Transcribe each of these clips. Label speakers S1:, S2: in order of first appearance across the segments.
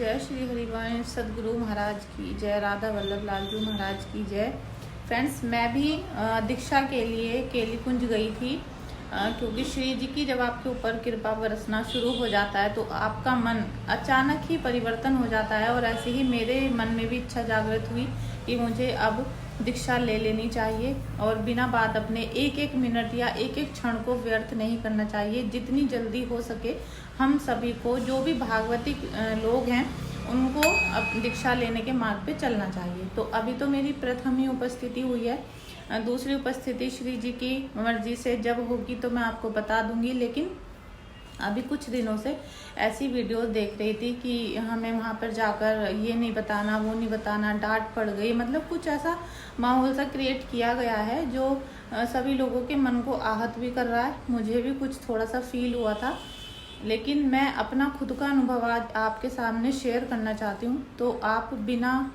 S1: जय श्री हरिवंश सदगुरु महाराज की जय, राधा वल्लभ लालजू महाराज की जय। फ्रेंड्स, मैं भी दीक्षा के लिए केली कुंज गई थी क्योंकि श्री जी की जब आपके ऊपर कृपा बरसना शुरू हो जाता है तो आपका मन अचानक ही परिवर्तन हो जाता है। और ऐसे ही मेरे मन में भी इच्छा जागृत हुई कि मुझे अब दीक्षा ले लेनी चाहिए और बिना बात अपने एक एक मिनट या एक एक क्षण को व्यर्थ नहीं करना चाहिए। जितनी जल्दी हो सके हम सभी को, जो भी भागवती लोग हैं, उनको अब दीक्षा लेने के मार्ग पे चलना चाहिए। तो अभी तो मेरी प्रथम ही उपस्थिति हुई है, दूसरी उपस्थिति श्री जी की मर्जी से जब होगी तो मैं आपको बता दूंगी। लेकिन अभी कुछ दिनों से ऐसी वीडियोस देख रही थी कि हमें वहाँ पर जाकर ये नहीं बताना, वो नहीं बताना, डांट पड़ गई, मतलब कुछ ऐसा माहौल सा क्रिएट किया गया है जो सभी लोगों के मन को आहत भी कर रहा है। मुझे भी कुछ थोड़ा सा फील हुआ था, लेकिन मैं अपना खुद का अनुभव आज आपके सामने शेयर करना चाहती हूँ। तो आप बिना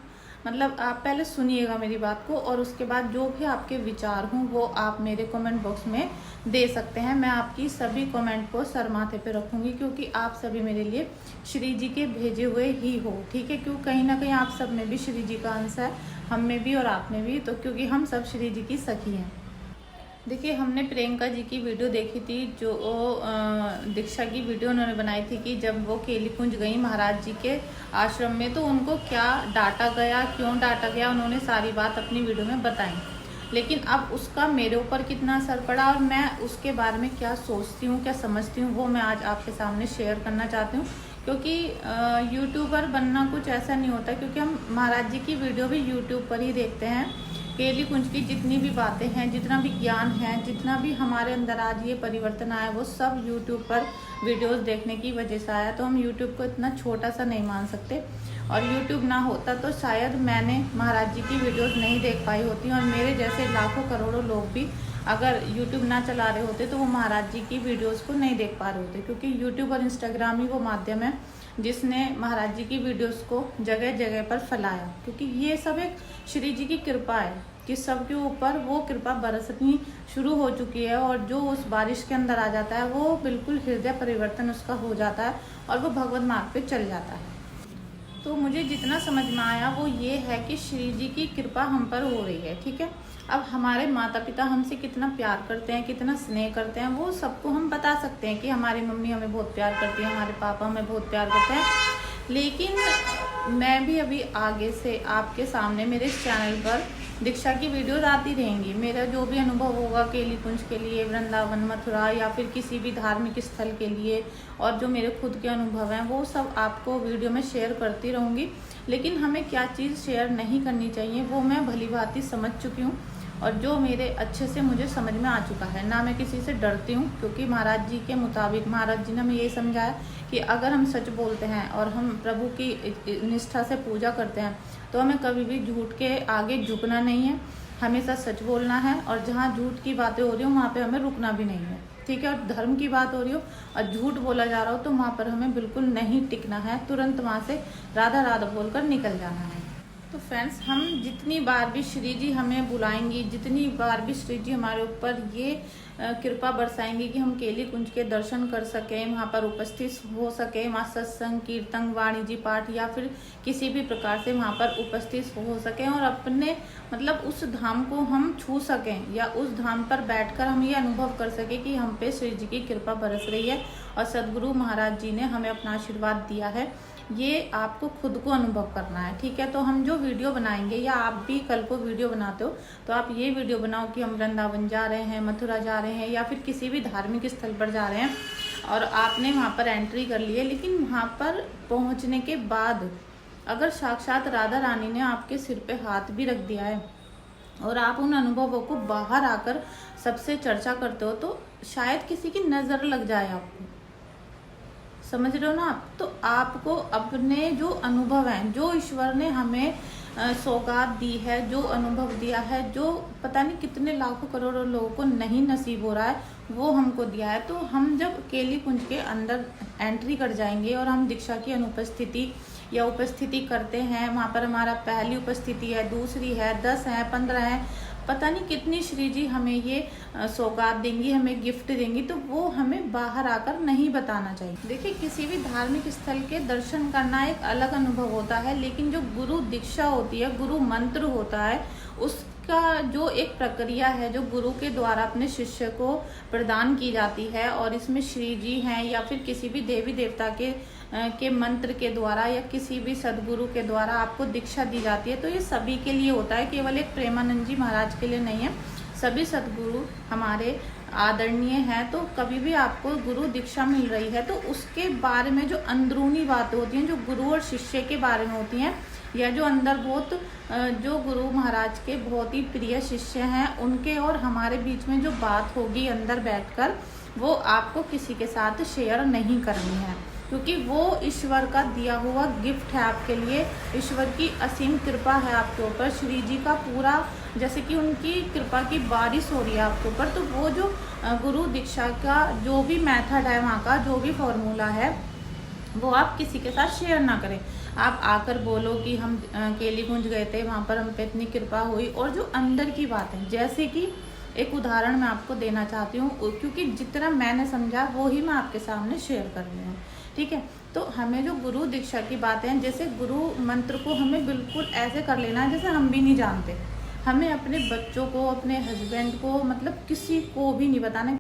S1: आप पहले सुनिएगा मेरी बात को, और उसके बाद जो भी आपके विचार हों वो आप मेरे कमेंट बॉक्स में दे सकते हैं। मैं आपकी सभी कमेंट को सर माथे पे रखूंगी क्योंकि आप सभी मेरे लिए श्री जी के भेजे हुए ही हो, ठीक है। क्यों कहीं ना कहीं आप सब में भी श्री जी का अंश है, हम में भी और आप में भी, तो क्योंकि हम सब श्री जी की सखी हैं। देखिए, हमने प्रियंका जी की वीडियो देखी थी, जो दीक्षा की वीडियो उन्होंने बनाई थी कि जब वो केली कुंज गई महाराज जी के आश्रम में तो उनको क्या डांटा गया, क्यों डांटा गया, उन्होंने सारी बात अपनी वीडियो में बताई। लेकिन अब उसका मेरे ऊपर कितना असर पड़ा और मैं उसके बारे में क्या सोचती हूँ, क्या समझती हूँ, वो मैं आज आपके सामने शेयर करना चाहती हूँ। क्योंकि यूट्यूबर बनना कुछ ऐसा नहीं होता, क्योंकि हम महाराज जी की वीडियो भी यूट्यूब पर ही देखते हैं। केली कुंज की जितनी भी बातें हैं, जितना भी ज्ञान है, जितना भी हमारे अंदर आज ये परिवर्तन आया, वो सब यूट्यूब पर वीडियोस देखने की वजह से आया। तो हम यूट्यूब को इतना छोटा सा नहीं मान सकते, और यूट्यूब ना होता तो शायद मैंने महाराज जी की वीडियोस नहीं देख पाई होती, और मेरे जैसे लाखों करोड़ों लोग भी अगर यूट्यूब ना चला रहे होते तो वो महाराज जी की वीडियोस को नहीं देख पा रहे होते। क्योंकि यूट्यूब और इंस्टाग्राम ही वो माध्यम है जिसने महाराज जी की वीडियोस को जगह जगह पर फैलाया। क्योंकि ये सब एक श्री जी की कृपा है कि सबके ऊपर वो कृपा बरसनी शुरू हो चुकी है, और जो उस बारिश के अंदर आ जाता है वो बिल्कुल हृदय परिवर्तन उसका हो जाता है और वो भगवत मार्ग पे चल जाता है। तो मुझे जितना समझ में आया वो ये है कि श्री जी की कृपा हम पर हो रही है, ठीक है। अब हमारे माता पिता हमसे कितना प्यार करते हैं, कितना स्नेह करते हैं, वो सबको हम बता सकते हैं कि हमारी मम्मी हमें बहुत प्यार करती है, हमारे पापा हमें बहुत प्यार करते हैं। लेकिन मैं भी अभी आगे से आपके सामने मेरे इस चैनल पर दीक्षा की वीडियोस आती रहेंगी। मेरा जो भी अनुभव होगा केली कुंज के लिए, वृंदावन, मथुरा या फिर किसी भी धार्मिक स्थल के लिए, और जो मेरे खुद के अनुभव हैं, वो सब आपको वीडियो में शेयर करती रहूँगी। लेकिन हमें क्या चीज़ शेयर नहीं करनी चाहिए वो मैं भली भांति समझ चुकी हूँ, और जो मेरे अच्छे से मुझे समझ में आ चुका है। ना मैं किसी से डरती हूँ, क्योंकि महाराज जी के मुताबिक महाराज जी ने हमें ये समझाया कि अगर हम सच बोलते हैं और हम प्रभु की निष्ठा से पूजा करते हैं तो हमें कभी भी झूठ के आगे झुकना नहीं है, हमेशा सच बोलना है। और जहाँ झूठ की बातें हो रही हो वहाँ पे हमें रुकना भी नहीं है, ठीक है। और धर्म की बात हो रही हो और झूठ बोला जा रहा हो तो वहाँ पर हमें बिल्कुल नहीं टिकना है, तुरंत वहाँ से राधा राधा बोलकर निकल जाना है। तो फ्रेंड्स, हम जितनी बार भी श्री जी हमें बुलाएंगी, जितनी बार भी श्री जी हमारे ऊपर ये कृपा बरसाएंगे कि हम केली कुंज के दर्शन कर सकें, वहाँ पर उपस्थित हो सके, वहाँ सत्संग, कीर्तन, वाणी जी पाठ या फिर किसी भी प्रकार से वहाँ पर उपस्थित हो सकें, और अपने उस धाम को हम छू सकें, या उस धाम पर बैठकर हम ये अनुभव कर सकें कि हम पे श्री जी की कृपा बरस रही है और सदगुरु महाराज जी ने हमें अपना आशीर्वाद दिया है। ये आपको खुद को अनुभव करना है, ठीक है। तो हम जो वीडियो बनाएंगे, या आप भी कल को वीडियो बनाते हो तो आप ये वीडियो बनाओ कि हम वृंदावन जा रहे हैं, मथुरा जा रहे हैं, या फिर किसी भी धार्मिक स्थल पर जा रहे हैं और आपने वहाँ पर एंट्री कर ली है। लेकिन वहाँ पर पहुँचने के बाद अगर साक्षात राधा रानी ने आपके सिर पे हाथ भी रख दिया है और आप उन अनुभवों को बाहर आकर सबसे चर्चा करते हो तो शायद किसी की नज़र लग जाए आपको, समझ रहे हो ना आप। तो आपको अपने जो अनुभव हैं, जो ईश्वर ने हमें सौगात दी है, जो अनुभव दिया है, जो पता नहीं कितने लाखों करोड़ों लोगों को नहीं नसीब हो रहा है, वो हमको दिया है। तो हम जब केली कुंज के अंदर एंट्री कर जाएंगे और हम दीक्षा की अनुपस्थिति या उपस्थिति करते हैं, वहाँ पर हमारा पहली उपस्थिति है, दूसरी है, 10 है, 15 है, पता नहीं कितनी श्री जी हमें ये सौगात देंगी, हमें गिफ्ट देंगी, तो वो हमें बाहर आकर नहीं बताना चाहिए। देखिए, किसी भी धार्मिक स्थल के दर्शन करना एक अलग अनुभव होता है, लेकिन जो गुरु दीक्षा होती है, गुरु मंत्र होता है, उसका जो एक प्रक्रिया है जो गुरु के द्वारा अपने शिष्य को प्रदान की जाती है, और इसमें श्री जी हैं या फिर किसी भी देवी देवता के मंत्र के द्वारा या किसी भी सदगुरु के द्वारा आपको दीक्षा दी जाती है, तो ये सभी के लिए होता है, केवल एक प्रेमानंद जी महाराज के लिए नहीं है। सभी सदगुरु हमारे आदरणीय हैं, तो कभी भी आपको गुरु दीक्षा मिल रही है तो उसके बारे में जो अंदरूनी बातें होती हैं, जो गुरु और शिष्य के बारे में होती हैं, या जो अंदर बहुत जो गुरु महाराज के बहुत ही प्रिय शिष्य हैं, उनके और हमारे बीच में जो बात होगी अंदर बैठकर, वो आपको किसी के साथ शेयर नहीं करनी है, क्योंकि वो ईश्वर का दिया हुआ गिफ्ट है आपके लिए। ईश्वर की असीम कृपा है आपके ऊपर, श्री जी का पूरा जैसे कि उनकी कृपा की बारिश हो रही है आपके ऊपर। तो वो जो गुरु दीक्षा का जो भी मेथड है, वहाँ का जो भी फॉर्मूला है, वो आप किसी के साथ शेयर ना करें। आप आकर बोलो कि हम केली कुंज गए थे, वहाँ पर हम पे इतनी कृपा हुई, और जो अंदर की बात है, जैसे कि एक उदाहरण मैं आपको देना चाहती हूँ, क्योंकि जितना मैंने समझा वो ही मैं आपके सामने शेयर कर रही हूँ, ठीक है। तो हमें जो गुरु दीक्षा की बातें हैं, जैसे गुरु मंत्र को हमें बिल्कुल ऐसे कर लेना है जैसे हम भी नहीं जानते। हमें अपने बच्चों को, अपने हस्बैंड को, मतलब किसी को भी नहीं बताना।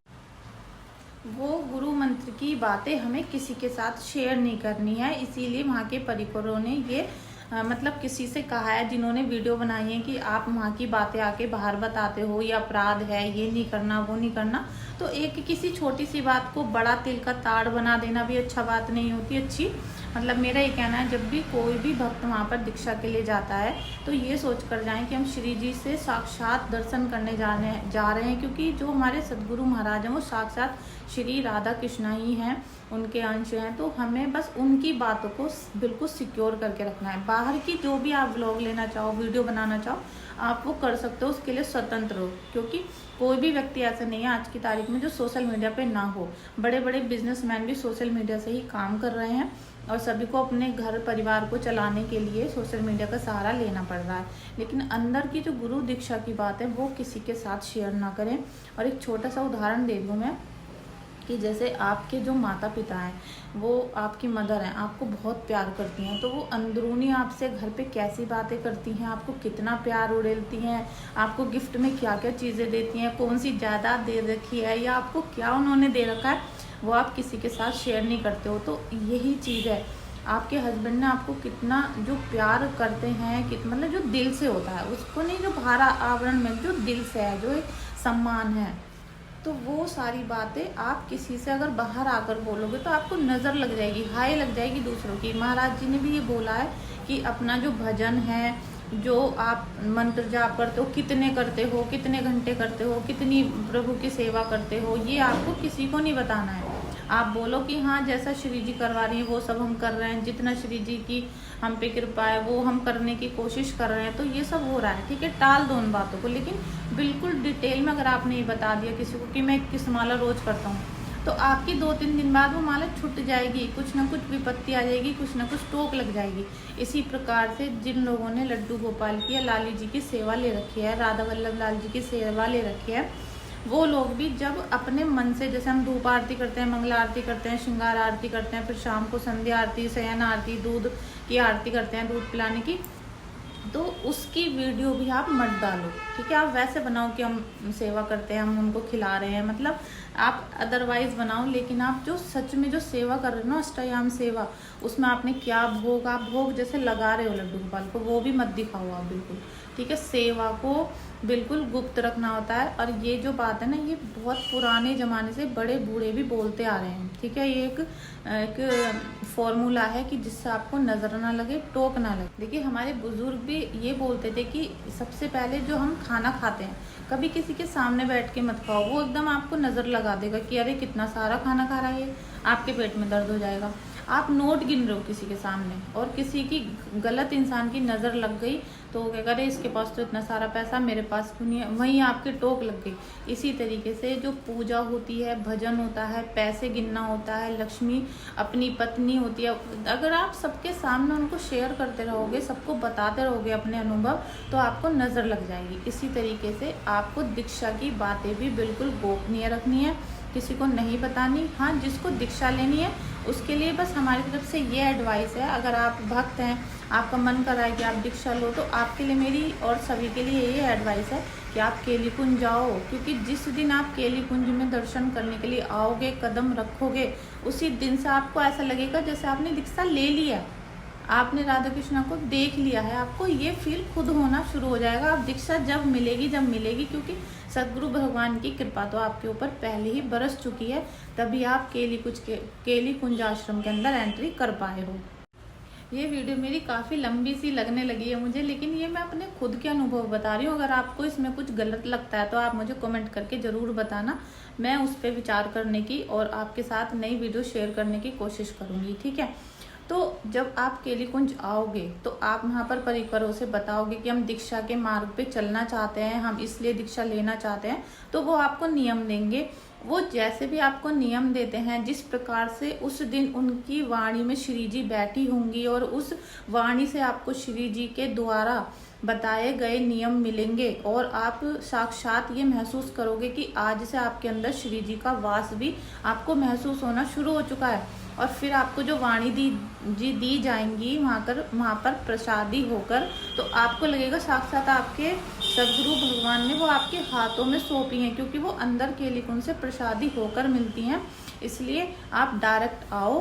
S1: वो गुरु मंत्र की बातें हमें किसी के साथ शेयर नहीं करनी है। इसीलिए वहाँ के परिकरों ने ये मतलब किसी से कहा है, जिन्होंने वीडियो बनाई है, कि आप वहाँ की बातें आके बाहर बताते हो, ये अपराध है, ये नहीं करना, वो नहीं करना। तो एक किसी छोटी सी बात को बड़ा तिल का ताड़ बना देना भी अच्छा बात नहीं होती, अच्छी। मतलब मेरा ये कहना है, जब भी कोई भी भक्त वहाँ पर दीक्षा के लिए जाता है तो ये सोच कर जाएं कि हम श्री जी से साक्षात दर्शन करने जा रहे हैं, क्योंकि जो हमारे सदगुरु महाराज हैं वो साक्षात श्री राधा कृष्णा ही हैं, उनके अंश हैं। तो हमें बस उनकी बातों को बिल्कुल सिक्योर करके रखना है। बाहर की जो भी आप व्लॉग लेना चाहो, वीडियो बनाना चाहो, आप वो कर सकते हो, उसके लिए स्वतंत्र हो, क्योंकि कोई भी व्यक्ति ऐसा नहीं है आज की तारीख में जो सोशल मीडिया पे ना हो। बड़े बड़े बिजनेसमैन भी सोशल मीडिया से ही काम कर रहे हैं, और सभी को अपने घर परिवार को चलाने के लिए सोशल मीडिया का सहारा लेना पड़ रहा है। लेकिन अंदर की जो गुरु दीक्षा की बात है वो किसी के साथ शेयर ना करें। और एक छोटा सा उदाहरण दे दूँ मैं, कि जैसे आपके जो माता पिता हैं, वो आपकी मदर हैं, आपको बहुत प्यार करती हैं, तो वो अंदरूनी आपसे घर पे कैसी बातें करती हैं, आपको कितना प्यार उड़ेलती हैं, आपको गिफ्ट में क्या क्या चीज़ें देती हैं, कौन सी जायदाद दे रखी है, या आपको क्या उन्होंने दे रखा है, वो आप किसी के साथ शेयर नहीं करते हो। तो यही चीज़ है, आपके हस्बैंड ने आपको कितना जो प्यार करते हैं, मतलब जो दिल से होता है, उसको नहीं जो बाहर आवरण में, जो दिल से है, जो एक सम्मान है, तो वो सारी बातें आप किसी से अगर बाहर आकर बोलोगे तो आपको नज़र लग जाएगी, हाय लग जाएगी दूसरों की। महाराज जी ने भी ये बोला है कि अपना जो भजन है, जो आप मंत्र जाप करते हो, कितने करते हो, कितने घंटे करते हो, कितनी प्रभु की सेवा करते हो, ये आपको किसी को नहीं बताना है। आप बोलो कि हाँ, जैसा श्री जी करवा रही हैं वो सब हम कर रहे हैं, जितना श्री जी की हम पे कृपा है वो हम करने की कोशिश कर रहे हैं, तो ये सब हो रहा है, ठीक है। टाल दो उन बातों को, लेकिन बिल्कुल डिटेल में अगर आपने ये बता दिया किसी को कि मैं किस माला रोज करता हूँ, तो आपकी 2-3 दिन बाद वो माला छूट जाएगी, कुछ ना कुछ विपत्ति आ जाएगी, कुछ ना कुछ टोक लग जाएगी। इसी प्रकार से जिन लोगों ने लड्डू गोपाल की या लाली जी की सेवा ले रखी है, राधा वल्लभ लाल जी की सेवा ले रखी है, वो लोग भी जब अपने मन से, जैसे हम धूप आरती करते हैं, मंगला आरती करते हैं, श्रृंगार आरती करते हैं, फिर शाम को संध्या आरती, शयन आरती, दूध की आरती करते हैं, दूध पिलाने की, तो उसकी वीडियो भी आप मत डालो, ठीक है। आप वैसे बनाओ कि हम सेवा करते हैं, हम उनको खिला रहे हैं, मतलब आप अदरवाइज बनाओ, लेकिन आप जो सच में जो सेवा कर रहे हो ना, अष्टयाम सेवा, उसमें आपने क्या भोग, आप भोग जैसे लगा रहे हो लड्डू गोपाल को, वो भी मत दिखाओ आप बिल्कुल, ठीक है। सेवा को बिल्कुल गुप्त रखना होता है। और ये जो बात है ना, ये बहुत पुराने ज़माने से बड़े बूढ़े भी बोलते आ रहे हैं, ठीक है। ये एक फॉर्मूला है कि जिससे आपको नज़र ना लगे, टोक ना लगे। देखिए, हमारे बुजुर्ग भी ये बोलते थे कि सबसे पहले जो हम खाना खाते हैं, कभी किसी के सामने बैठ के मत खाओ, वो एकदम आपको नज़र लगा देगा कि अरे कितना सारा खाना खा रहा है ये, आपके पेट में दर्द हो जाएगा। आप नोट गिन रहे हो किसी के सामने और किसी की गलत इंसान की नज़र लग गई तो वो क्या करे, इसके पास तो इतना सारा पैसा, मेरे पास क्यों नहीं है, वहीं आपके टोक लग गई। इसी तरीके से जो पूजा होती है, भजन होता है, पैसे गिनना होता है, लक्ष्मी अपनी पत्नी होती है, अगर आप सबके सामने उनको शेयर करते रहोगे, सबको बताते रहोगे अपने अनुभव, तो आपको नज़र लग जाएगी। इसी तरीके से आपको दीक्षा की बातें भी बिल्कुल गोपनीय रखनी है, किसी को नहीं बतानी। हाँ, जिसको दीक्षा लेनी है उसके लिए बस हमारी तरफ से ये एडवाइस है, अगर आप भक्त हैं, आपका मन कर रहा है कि आप दीक्षा लो, तो आपके लिए मेरी और सभी के लिए ये एडवाइस है कि आप केली कुंज जाओ, क्योंकि जिस दिन आप केली कुंज में दर्शन करने के लिए आओगे, कदम रखोगे, उसी दिन से आपको ऐसा लगेगा जैसे आपने दीक्षा ले लिया, आपने राधा कृष्णा को देख लिया है, आपको ये फील खुद होना शुरू हो जाएगा। आप दीक्षा जब मिलेगी, क्योंकि सदगुरु भगवान की कृपा तो आपके ऊपर पहले ही बरस चुकी है, तभी आप केली कुंज आश्रम के अंदर एंट्री कर पाए हो। ये वीडियो मेरी काफ़ी लंबी सी लगने लगी है मुझे, लेकिन ये मैं अपने खुद के अनुभव बता रही हूँ। अगर आपको इसमें कुछ गलत लगता है तो आप मुझे कमेंट करके ज़रूर बताना, मैं उस पर विचार करने की और आपके साथ नई वीडियो शेयर करने की कोशिश करूँगी, ठीक है। तो जब आप केली कुंज आओगे तो आप वहाँ पर परिवारों से बताओगे कि हम दीक्षा के मार्ग पे चलना चाहते हैं, हम इसलिए दीक्षा लेना चाहते हैं, तो वो आपको नियम देंगे। वो जैसे भी आपको नियम देते हैं, जिस प्रकार से उस दिन उनकी वाणी में श्री जी बैठी होंगी और उस वाणी से आपको श्री जी के द्वारा बताए गए नियम मिलेंगे और आप साक्षात ये महसूस करोगे कि आज से आपके अंदर श्री जी का वास भी आपको महसूस होना शुरू हो चुका है। और फिर आपको जो वाणी दी जाएंगी वहाँ पर प्रसादी होकर, तो आपको लगेगा साक्षात आपके सदगुरु भगवान ने वो आपके हाथों में सौंपी हैं, क्योंकि वो अंदर केली कुंज से प्रसादी होकर मिलती हैं। इसलिए आप डायरेक्ट आओ,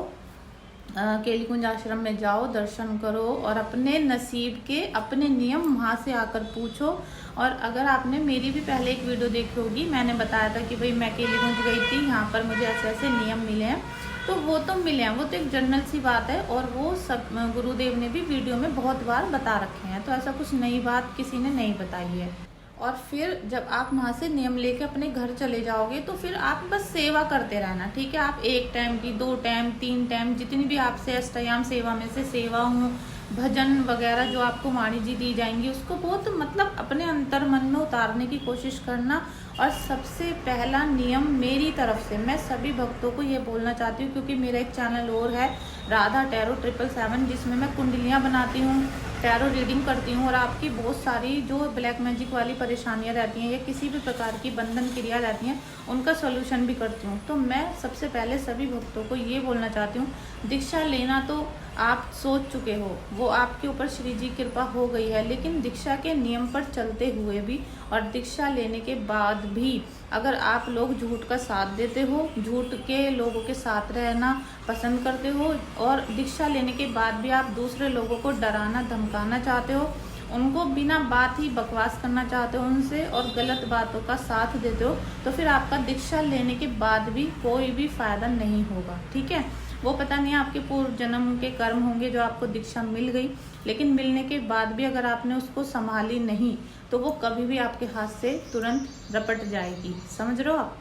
S1: केली कुंज आश्रम में जाओ, दर्शन करो और अपने नसीब के अपने नियम वहाँ से आकर पूछो। और अगर आपने मेरी भी पहले एक वीडियो देखी होगी, मैंने बताया था कि भाई मैं केली कुंज गई थी, यहाँ पर मुझे ऐसे ऐसे नियम मिले हैं, तो वो तो मिले हैं, वो तो एक जनरल सी बात है और वो सब गुरुदेव ने भी वीडियो में बहुत बार बता रखे हैं, तो ऐसा कुछ नई बात किसी ने नहीं बताई है। और फिर जब आप वहाँ से नियम लेके अपने घर चले जाओगे तो फिर आप बस सेवा करते रहना, ठीक है। आप 1 टाइम की, 2 टाइम, 3 टाइम, जितनी भी आपसे अष्टयाम सेवा में से सेवा हो, भजन वगैरह जो आपको वाणी जी दी जाएंगी, उसको बहुत मतलब अपने अंतर मन में उतारने की कोशिश करना। और सबसे पहला नियम मेरी तरफ से मैं सभी भक्तों को ये बोलना चाहती हूँ, क्योंकि मेरा एक चैनल और है राधा टैरो 777, जिसमें मैं कुंडलियाँ बनाती हूँ, टैरो रीडिंग करती हूँ और आपकी बहुत सारी जो ब्लैक मैजिक वाली परेशानियाँ रहती हैं या किसी भी प्रकार की बंधन क्रिया रहती हैं, उनका सॉल्यूशन भी करती हूँ। तो मैं सबसे पहले सभी भक्तों को ये बोलना चाहती हूँ, दीक्षा लेना तो आप सोच चुके हो, वो आपके ऊपर श्री जी कृपा हो गई है, लेकिन दीक्षा के नियम पर चलते हुए भी और दीक्षा लेने के बाद भी अगर आप लोग झूठ का साथ देते हो, झूठ के लोगों के साथ रहना पसंद करते हो और दीक्षा लेने के बाद भी आप दूसरे लोगों को डराना धमकाना चाहते हो, उनको बिना बात ही बकवास करना चाहते हो उनसे और गलत बातों का साथ देते हो, तो फिर आपका दीक्षा लेने के बाद भी कोई भी फायदा नहीं होगा, ठीक है। वो पता नहीं आपके पूर्व जन्म के कर्म होंगे जो आपको दीक्षा मिल गई, लेकिन मिलने के बाद भी अगर आपने उसको संभाली नहीं तो वो कभी भी आपके हाथ से तुरंत रपट जाएगी, समझ रहे हो आप,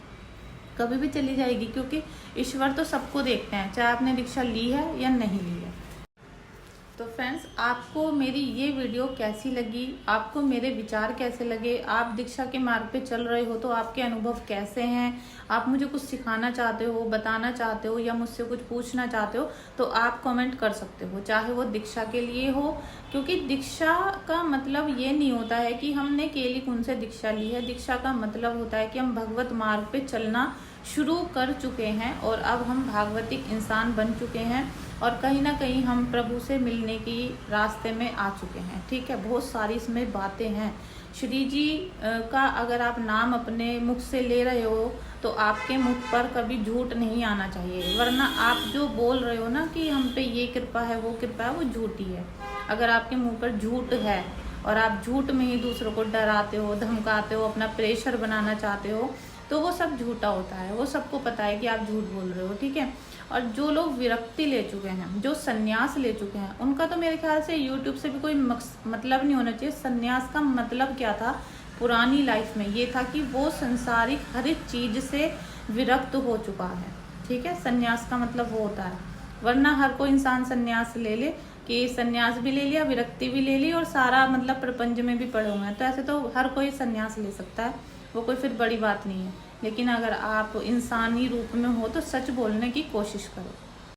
S1: कभी भी चली जाएगी, क्योंकि ईश्वर तो सबको देखते हैं, चाहे आपने दीक्षा ली है या नहीं ली है। तो फ्रेंड्स, आपको मेरी ये वीडियो कैसी लगी, आपको मेरे विचार कैसे लगे, आप दीक्षा के मार्ग पे चल रहे हो तो आपके अनुभव कैसे हैं, आप मुझे कुछ सिखाना चाहते हो, बताना चाहते हो या मुझसे कुछ पूछना चाहते हो, तो आप कमेंट कर सकते हो, चाहे वो दीक्षा के लिए हो, क्योंकि दीक्षा का मतलब ये नहीं होता है कि हमने केली कुंज से दीक्षा ली है। दीक्षा का मतलब होता है कि हम भगवत मार्ग पे चलना शुरू कर चुके हैं और अब हम भागवतिक इंसान बन चुके हैं और कहीं ना कहीं हम प्रभु से मिलने की रास्ते में आ चुके हैं, ठीक है। बहुत सारी इसमें बातें हैं। श्री जी का अगर आप नाम अपने मुख से ले रहे हो तो आपके मुख पर कभी झूठ नहीं आना चाहिए, वरना आप जो बोल रहे हो ना कि हम पे ये कृपा है वो कृपा है, वो झूठी है। अगर आपके मुंह पर झूठ है और आप झूठ में ही दूसरों को डराते हो, धमकाते हो, अपना प्रेशर बनाना चाहते हो, तो वो सब झूठा होता है, वो सबको पता है कि आप झूठ बोल रहे हो, ठीक है। और जो लोग विरक्ति ले चुके हैं, जो सन्यास ले चुके हैं, उनका तो मेरे ख्याल से यूट्यूब से भी कोई मतलब नहीं होना चाहिए। सन्यास का मतलब क्या था पुरानी लाइफ में, ये था कि वो संसारिक हर एक चीज से विरक्त हो चुका है, ठीक है। सन्यास का मतलब वो होता है, वरना हर कोई इंसान संन्यास ले ले कि संन्यास भी ले लिया, विरक्ति भी ले ली और सारा मतलब प्रपंच में भी पड़े हुए हैं, तो ऐसे तो हर कोई संन्यास ले सकता है, वो कोई फिर बड़ी बात नहीं है। लेकिन अगर आप इंसानी रूप में हो तो सच बोलने की कोशिश करो।